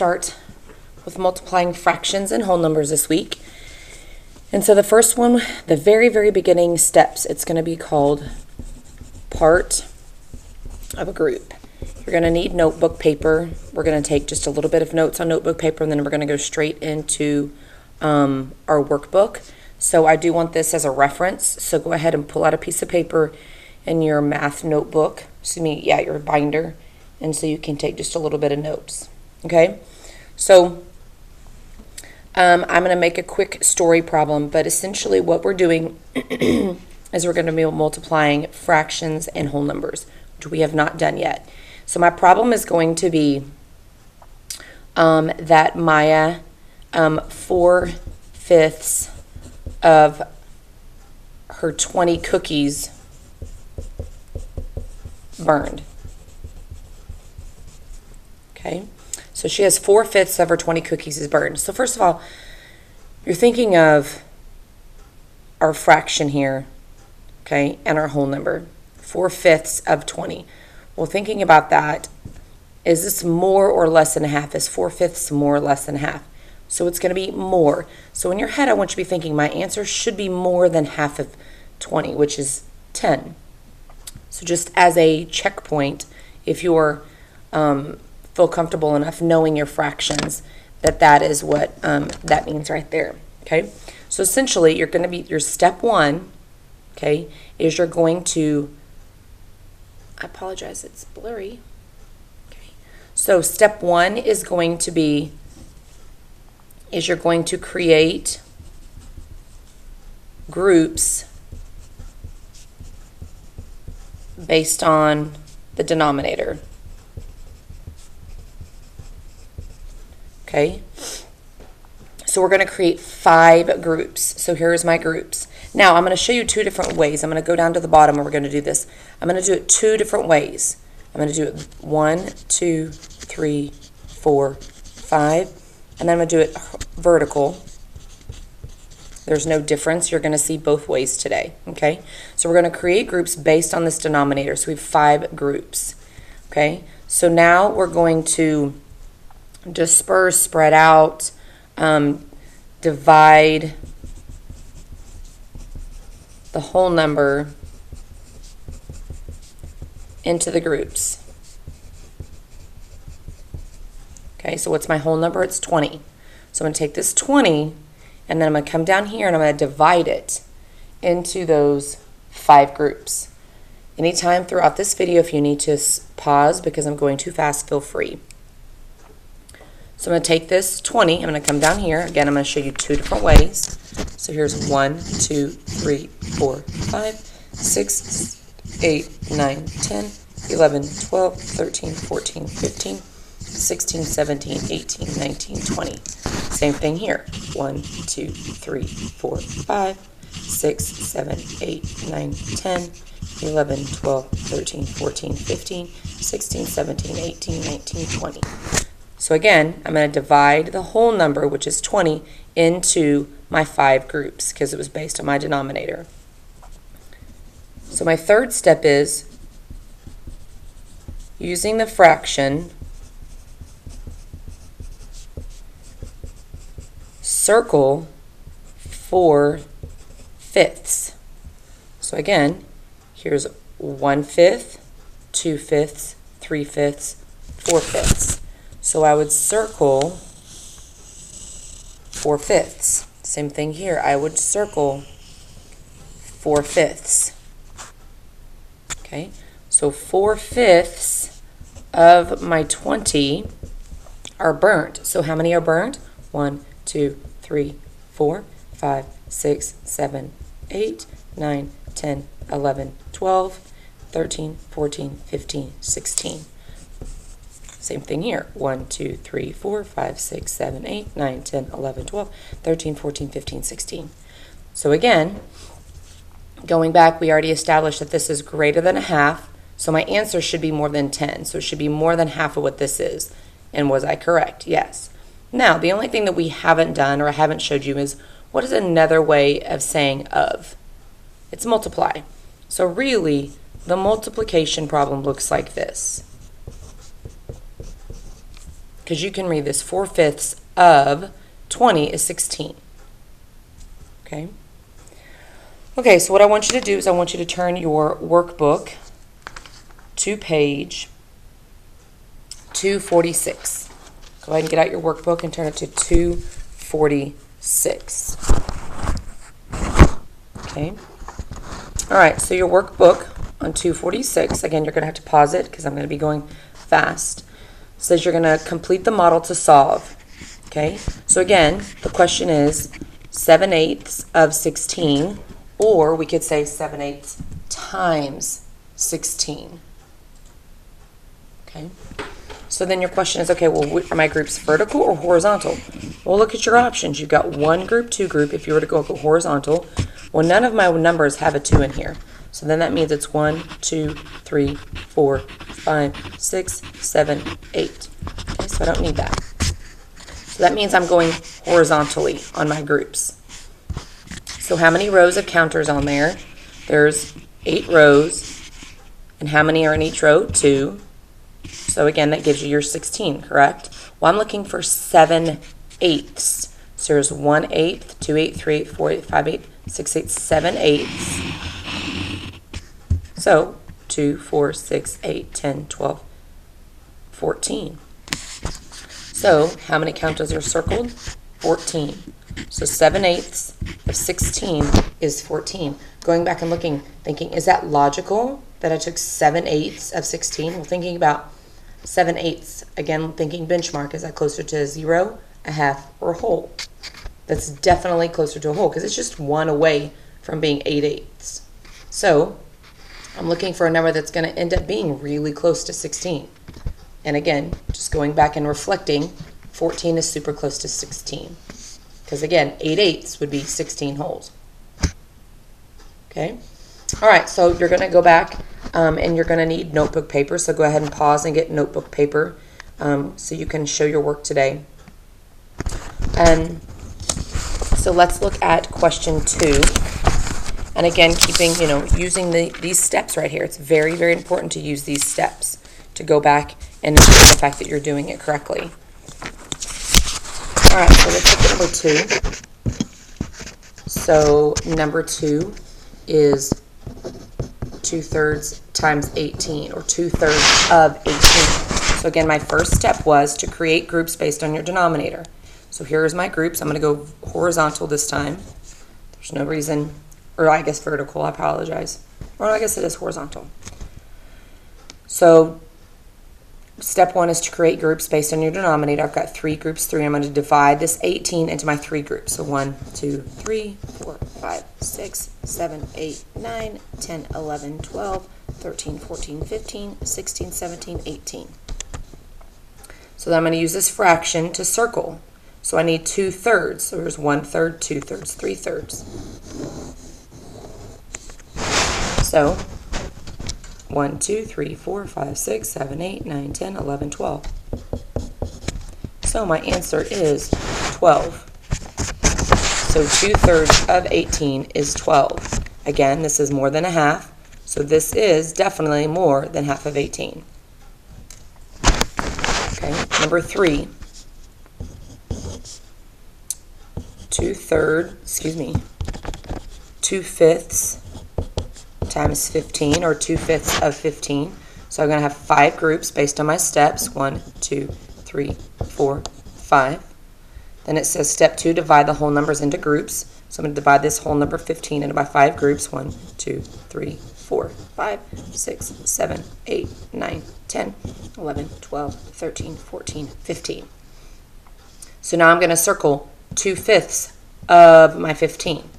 start with multiplying fractions and whole numbers this week. And so the first one, the very, very beginning steps, it's going to be called part of a group. You're going to need notebook paper. We're going to take just a little bit of notes on notebook paper, and then we're going to go straight into our workbook. So I do want this as a reference, so go ahead and pull out a piece of paper in your math notebook, your binder, and so you can take just a little bit of notes, okay? So I'm going to make a quick story problem, but essentially what we're doing is we're going to be multiplying fractions and whole numbers, which we have not done yet. So my problem is going to be that Maya 4/5 of her 20 cookies burned. Okay, so she has 4/5 of her 20 cookies is burned. So first of all, you're thinking of our fraction here, okay, and our whole number, 4/5 of 20. Well, thinking about that, is this more or less than half? Is 4/5 more or less than half? So it's going to be more. So in your head, I want you to be thinking my answer should be more than half of 20, which is 10. So just as a checkpoint, if you're feel comfortable enough knowing your fractions, that is what that means right there. Okay. So essentially, you're going to be your step one. Okay, is you're going to. I apologize, it's blurry. Okay. So step one is going to be. Is you're going to create groups based on the denominator. Okay, so we're going to create 5 groups. So here's my groups. Now I'm going to show you 2 different ways. I'm going to go down to the bottom and we're going to do this. I'm going to do it 2 different ways. I'm going to do it 1, 2, 3, 4, 5, and then I'm going to do it vertical. There's no difference. You're going to see both ways today. Okay, so we're going to create groups based on this denominator. So we have 5 groups. Okay, so now we're going to disperse, spread out, divide the whole number into the groups. Okay, so what's my whole number? It's 20. So I'm going to take this 20, and then I'm going to come down here and I'm going to divide it into those 5 groups. Anytime throughout this video, if you need to pause because I'm going too fast, feel free. So I'm going to take this 20, I'm going to come down here. Again, I'm going to show you 2 different ways. So here's 1, 2, 3, 4, 5, 6, 8, 9, 10, 11, 12, 13, 14, 15, 16, 17, 18, 19, 20. Same thing here. 1, 2, 3, 4, 5, 6, 7, 8, 9, 10, 11, 12, 13, 14, 15, 16, 17, 18, 19, 20. So again, I'm going to divide the whole number, which is 20, into my 5 groups because it was based on my denominator. So my third step is using the fraction, circle 4/5. So again, here's 1/5, 2/5, 3/5, 4/5. So I would circle 4/5. Same thing here. I would circle 4/5. Okay, so 4/5 of my 20 are burnt. So how many are burnt? 1, 2, 3, 4, 5, 6, 7, 8, 9, 10, 11, 12, 13, 14, 15, 16. Same thing here. 1, 2, 3, 4, 5, 6, 7, 8, 9, 10, 11, 12, 13, 14, 15, 16. So again, going back, we already established that this is greater than a half. So my answer should be more than 10. So it should be more than half of what this is. And was I correct? Yes. Now, the only thing that we haven't done or I haven't showed you is what is another way of saying of? It's multiply. So really, the multiplication problem looks like this. because you can read this. 4/5 of 20 is 16. Okay? Okay, so what I want you to do is I want you to turn your workbook to page 246. Go ahead and get out your workbook and turn it to 246. Okay? All right, so your workbook on 246, again, you're going to have to pause it because I'm going to be going fast. It says you're going to complete the model to solve. Okay? So again, the question is 7/8 of 16, or we could say 7/8 times 16. Okay? So then your question is, okay, well, are my groups vertical or horizontal? Well, look at your options. You've got 1 group, 2 group. If you were to go horizontal, well, none of my numbers have a 2 in here. So then that means it's 1, 2, 3, 4, 5, 6, 7, 8. Okay, so I don't need that. So that means I'm going horizontally on my groups. So how many rows of counters on there? There's 8 rows. And how many are in each row? 2. So again, that gives you your 16, correct? Well, I'm looking for 7/8. So there's 1/8, 2/8, 3/8, 4/8, 5/8, 6/8, 7/8. So 2, 4, 6, 8, 10, 12, 14. So how many counters are circled? 14. So 7/8 of 16 is 14. Going back and looking, thinking, is that logical that I took 7/8 of 16? Well, thinking about 7/8, again, thinking benchmark, is that closer to a 0, a half, or a whole? That's definitely closer to a whole because it's just 1 away from being 8/8. So I'm looking for a number that's going to end up being really close to 16. And again, just going back and reflecting, 14 is super close to 16. Because again, 8/8 would be 16 wholes. Okay? All right, so you're going to go back and you're going to need notebook paper. So go ahead and pause and get notebook paper so you can show your work today. And so let's look at question 2. And again, keeping, using these steps right here. It's very, very important to use these steps to go back and ensure the fact that you're doing it correctly. All right, so let's look at number 2. So number 2 is 2/3 times 18, or 2/3 of 18. So again, my first step was to create groups based on your denominator. So here's my groups. I'm going to go horizontal this time. There's no reason, or I guess vertical, I apologize. Or I guess it is horizontal. So step 1 is to create groups based on your denominator. I've got 3 groups, 3. I'm going to divide this 18 into my 3 groups. So 1, 2, 3, 4, 5, 6, 7, 8, 9, 10, 11, 12, 13, 14, 15, 16, 17, 18. So then I'm going to use this fraction to circle. So I need 2/3. So here's 1/3, 2/3, 3/3. So 1, 2, 3, 4, 5, 6, 7, 8, 9, 10, 11, 12. So my answer is 12. So 2/3 of 18 is 12. Again, this is more than a half. So this is definitely more than half of 18. Okay, number 3. 2/5 times 15, or 2/5 of 15. So I'm going to have 5 groups based on my steps. 1, 2, 3, 4, 5. Then it says step 2, divide the whole numbers into groups. So I'm going to divide this whole number 15 into my 5 groups. 1, 2, 3, 4, 5, 6, 7, 8, 9, 10, 11, 12, 13, 14, 15. So now I'm going to circle 2/5 of my 15.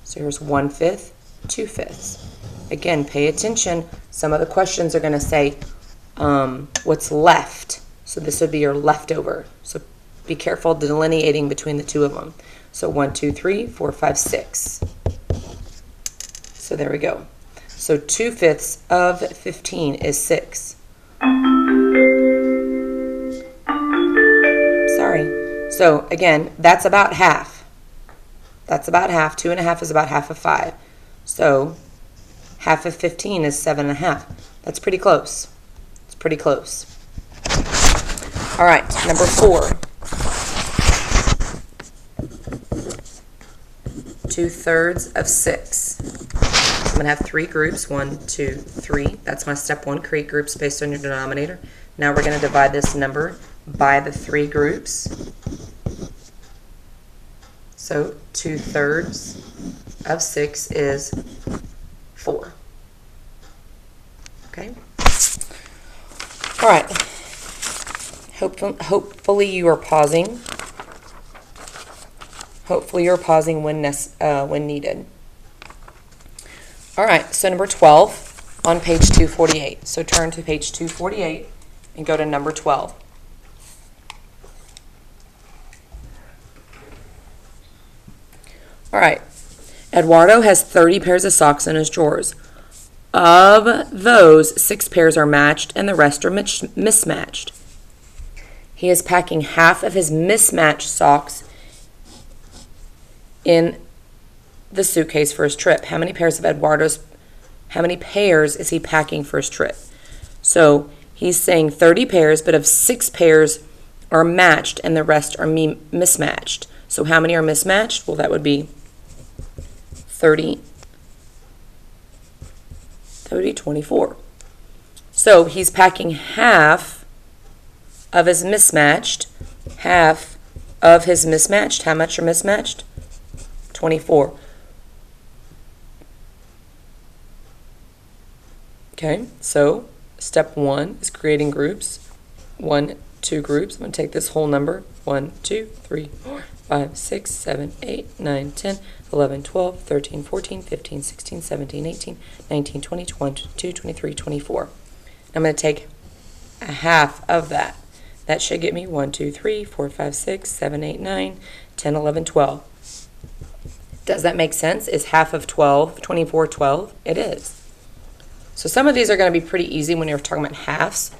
So here's 1/5, 2/5. Again, pay attention. Some of the questions are going to say what's left. So this would be your leftover. So be careful delineating between the two of them. So 1, 2, 3, 4, 5, 6. So there we go. So 2/5 of 15 is 6. Sorry. So again, that's about half. That's about half. 2 1/2 is about half of 5. So half of 15 is 7 1/2. That's pretty close. It's pretty close. All right, number 4. 2/3 of 6. I'm going to have 3 groups, 1, 2, 3. That's my step 1, create groups based on your denominator. Now we're going to divide this number by the 3 groups. So 2/3 of 6 is 4. Okay? All right. Hopefully you are pausing. Hopefully you're pausing when needed. All right, so number 12 on page 248. So turn to page 248 and go to number 12. All right, Eduardo has 30 pairs of socks in his drawers. Of those, 6 pairs are matched and the rest are mismatched. He is packing half of his mismatched socks in the suitcase for his trip. How many pairs is he packing for his trip? So he's saying 30 pairs, but of 6 pairs are matched and the rest are mismatched. So how many are mismatched? Well, that would be 30. That would be 24. So he's packing half of his mismatched. Half of his mismatched. How much are mismatched? 24. Okay, so step 1 is creating groups. 1, 2 groups. I'm going to take this whole number. 1, 2, 3, 4, 5, 6, 7, 8, 9, 10, 11, 12, 13, 14, 15, 16, 17, 18, 19, 20, 22, 23, 24. I'm going to take a half of that. That should get me 1, 2, 3, 4, 5, 6, 7, 8, 9, 10, 11, 12. Does that make sense? Is half of 24, 12? It is. So some of these are going to be pretty easy when you're talking about halves.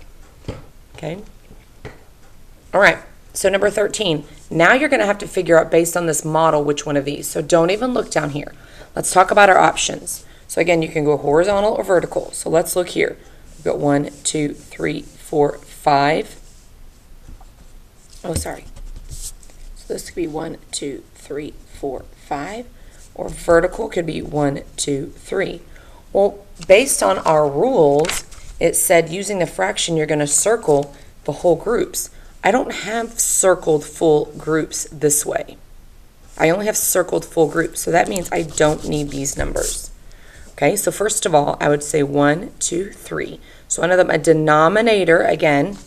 Okay. All right. So number 13. Now you're going to have to figure out based on this model which one of these. So don't even look down here. Let's talk about our options. So again, you can go horizontal or vertical. So let's look here. We've got 1, 2, 3, 4, 5. Oh, sorry. So this could be 1, 2, 3, 4, 5. Or vertical could be 1, 2, 3. Well, based on our rules, it said using the fraction, you're going to circle the whole groups. I don't have circled full groups this way. I only have circled full groups, so that means I don't need these numbers. Okay, so first of all, I would say 1, 2, 3. So under a denominator, again,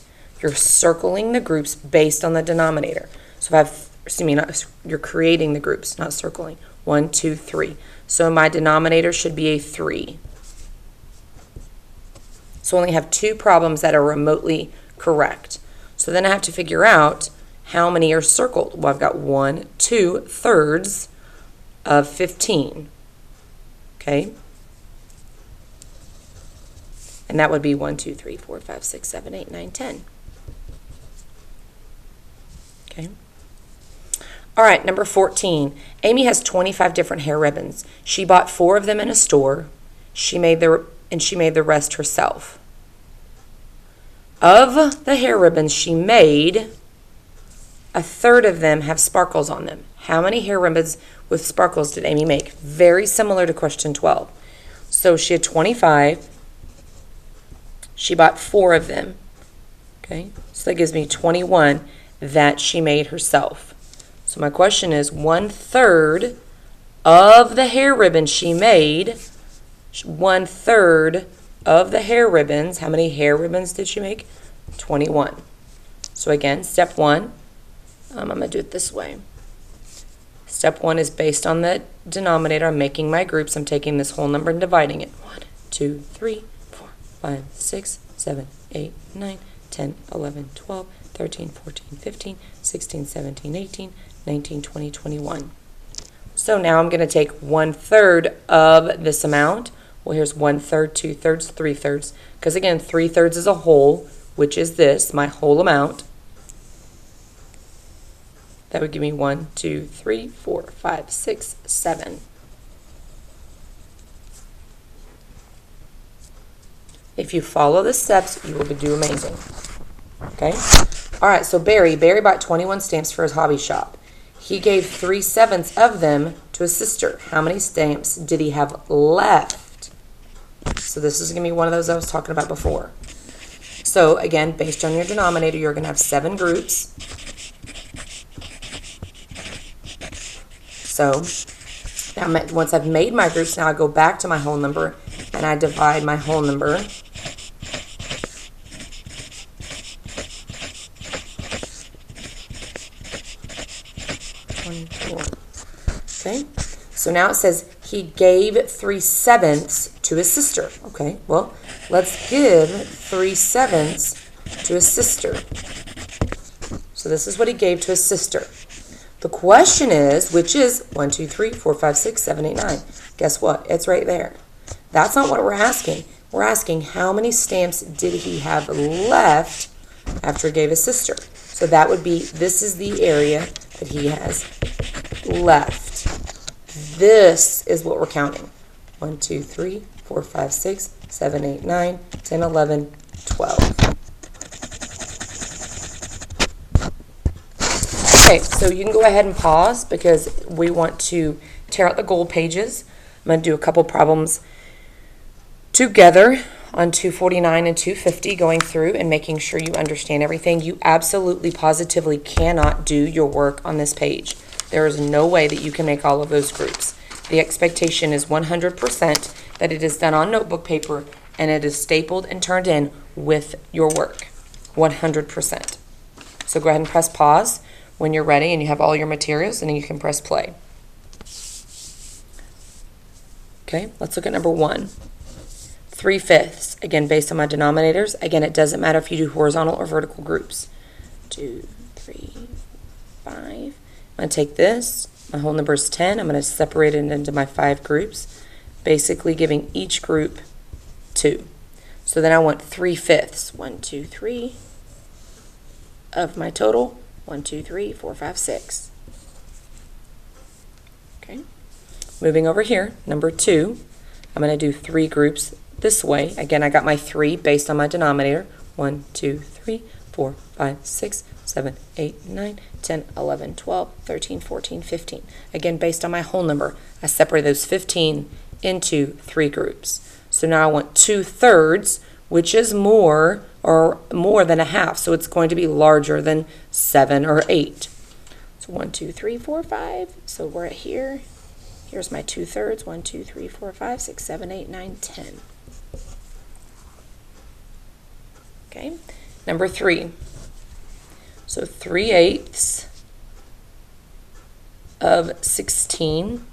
you're circling the groups based on the denominator. So you're creating the groups, not circling. 1, 2, 3. So my denominator should be a 3. So I only have 2 problems that are remotely correct. So then I have to figure out how many are circled. Well, I've got 1, 2/3 of 15. Okay? And that would be 1, 2, 3, 4, 5, 6, 7, 8, 9, 10. Okay? All right, number 14. Amy has 25 different hair ribbons. She bought 4 of them in a store. She made the rest herself. Of the hair ribbons she made, 1/3 of them have sparkles on them. How many hair ribbons with sparkles did Amy make? Very similar to question 12. So she had 25. She bought 4 of them. Okay, so that gives me 21 that she made herself. So my question is 1/3 of the hair ribbons she made, 1/3 of the hair ribbons, how many hair ribbons did she make? 21. So again, step 1, I'm going to do it this way. Step 1 is based on the denominator. I'm making my groups. I'm taking this whole number and dividing it. 1, 2, 3, 4, 5, 6, 7, 8, 9, 10, 11, 12, 13, 14, 15, 16, 17, 18, 19, 20, 21. So now I'm going to take 1/3 of this amount. Well, here's 1/3, 2/3, 3/3. Because again, 3/3 is a whole, which is this, my whole amount. That would give me 1, 2, 3, 4, 5, 6, 7. If you follow the steps, you will do amazing. Okay? All right, so Barry bought 21 stamps for his hobby shop. He gave 3/7 of them to his sister. How many stamps did he have left? So this is going to be one of those I was talking about before. So again, based on your denominator, you're going to have 7 groups. So now once I've made my groups, now I go back to my whole number and I divide my whole number. Okay, so now it says he gave 3/7 to his sister. Okay, well, let's give 3/7 to his sister. So this is what he gave to his sister. The question is, which is 1, 2, 3, 4, 5, 6, 7, 8, 9. Guess what? It's right there. That's not what we're asking. We're asking how many stamps did he have left after he gave his sister. So that would be, this is the area that he has left. This is what we're counting. 1, 2, 3, 4, 5, 6, 7, 8, 9, 10, 11, 12. Okay, so you can go ahead and pause because we want to tear out the gold pages. I'm going to do a couple problems together on 249 and 250, going through and making sure you understand everything. You absolutely, positively cannot do your work on this page. There is no way that you can make all of those groups. The expectation is 100% that it is done on notebook paper and it is stapled and turned in with your work. 100%. So go ahead and press pause when you're ready and you have all your materials, and then you can press play. Okay, let's look at number 1. 3/5, again, based on my denominators. Again, it doesn't matter if you do horizontal or vertical groups. 2, 3, 5. I'm going to take this, my whole number is 10. I'm going to separate it into my 5 groups, basically giving each group 2. So then I want 3/5. 1, 2, 3 of my total. 1, 2, 3, 4, 5, 6. Okay. Moving over here, number 2, I'm going to do 3 groups this way. Again, I got my 3 based on my denominator. 1, 2, 3, 4, 5, 6, 7, 8, 9, 10, 11, 12, 13, 14, 15. Again, based on my whole number, I separated those 15 into 3 groups. So now I want 2/3, which is more or more than a half. So it's going to be larger than 7 or 8. So 1, 2, 3, 4, 5. So we're at here. Here's my 2/3. 1, 2, 3, 4, 5, 6, 7, 8, 9, 10. Okay. Number 3. So 3/8 of 16.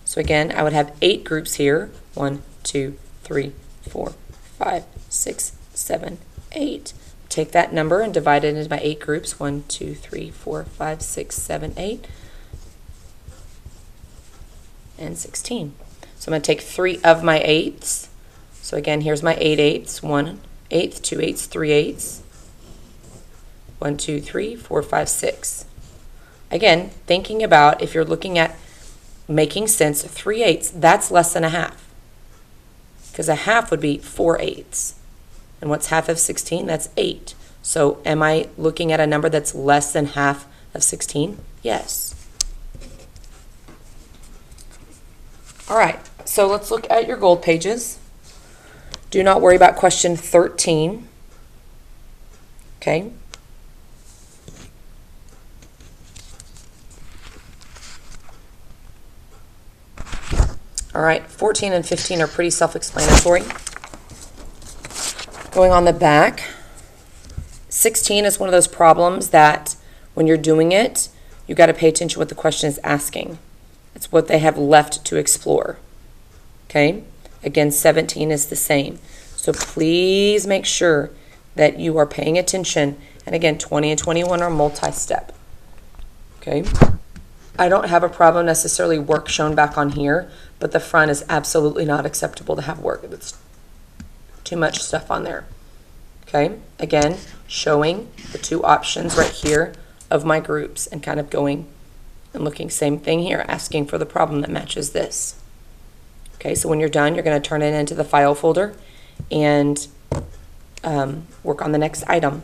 So again, I would have 8 groups here. 1, 2, 3, 4, 5, 6, 7, 8. Take that number and divide it into my 8 groups. 1, 2, 3, 4, 5, 6, 7, 8, and 16. So I'm going to take 3 of my 8s. So again, here's my 8/8. 1/8, 2/8, 3/8. 1, 2, 3, 4, 5, 6. Again, thinking about if you're looking at making sense, 3/8, that's less than a half. Because a half would be 4/8. And what's half of 16? That's 8. So am I looking at a number that's less than half of 16? Yes. All right, so let's look at your gold pages. Do not worry about question 13. Okay. All right, 14 and 15 are pretty self-explanatory. Going on the back, 16 is one of those problems that when you're doing it, you got to pay attention to what the question is asking. It's what they have left to explore. Okay? Again, 17 is the same. So please make sure that you are paying attention. And again, 20 and 21 are multi-step. Okay? I don't have a problem necessarily work shown back on here, but the front is absolutely not acceptable to have work. It's too much stuff on there. Okay? Again, showing the 2 options right here of my groups and kind of going and looking, same thing here, asking for the problem that matches this. Okay, so when you're done, you're going to turn it into the file folder and work on the next item.